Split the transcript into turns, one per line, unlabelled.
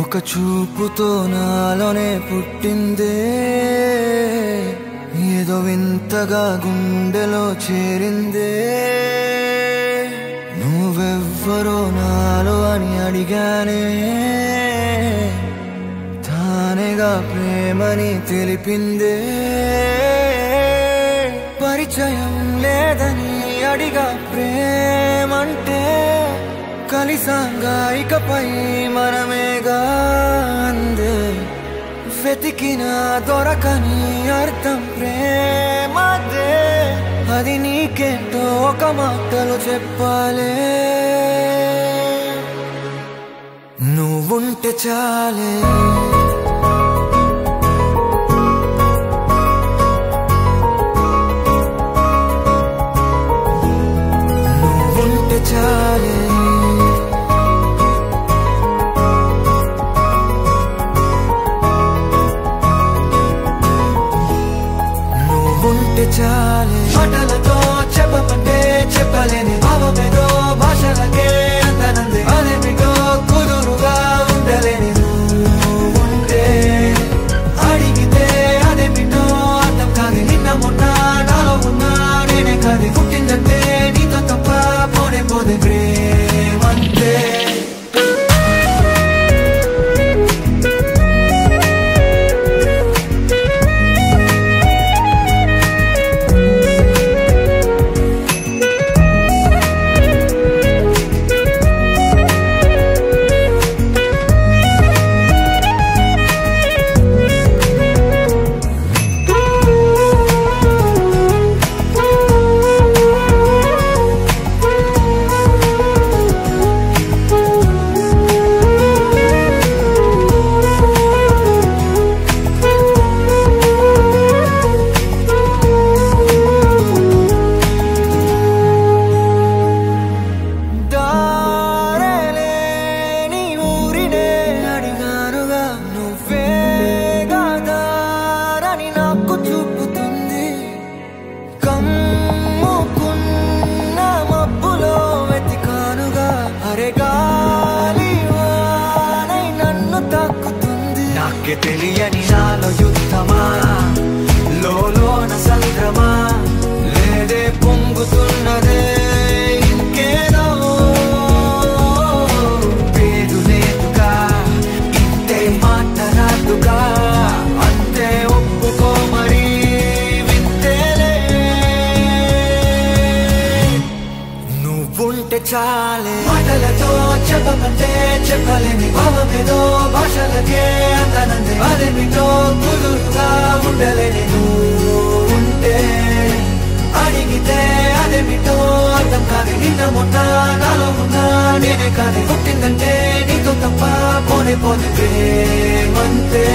ఒక చూపుతో నాలోనే పుట్టిందే ఏదో వింతగా గుండెలో చేరిందే నువ్వెవ్వరో నాలో అని అడిగానే తానేగా ప్రేమని తెలిపిందే పరిచయం లేదని అడిగా ప్రేమంటే కలిసాంగా ఇకపై మనమేగా అందే వెతికినా దొరకని అర్థం ప్రేమదే అది నీకేంటో ఒక మాటలో చెప్పాలే నువ్వుంటే చాలే నువ్వుంటే చాలే చాలే మాటలతో చెప్పమంటే చెప్పలేని భావమేదో భాషలకే అందనంది అదేమిటో కుదురుగా ఉండలేని నువ్వుంటే అడిగితే అదేమిటో అర్థం కాదు నిన్న మొన్న నాలో ఉన్నా నేనే కాదు పుట్టిందంటే నీతో తప్ప పోనే పోదే ప్రేమంతే తెలియని నాలో యుద్ధమా లోన సంద్రమా లేదే పొంగుతున్నదే ఇంకేదో పేరు లేదుగా ఇంతే మాటరాదుగా అంతే ఒప్పుకో మరి వింతేలే నువ్వుంటే చాలే మాటలతో చెప్పమంటే చెప్పలేని భావమేదో భాషలకే అందనంది అదేమిటో కుదురుగా ఉండలేని నువ్వుంటే అడిగితే అదేమిటో అర్థం కాదు నిన్న మొన్న నాలో ఉన్నా నేనే కాదు పుట్టిందంటే నీతో తప్ప పోనే పోతే ప్రేమంతే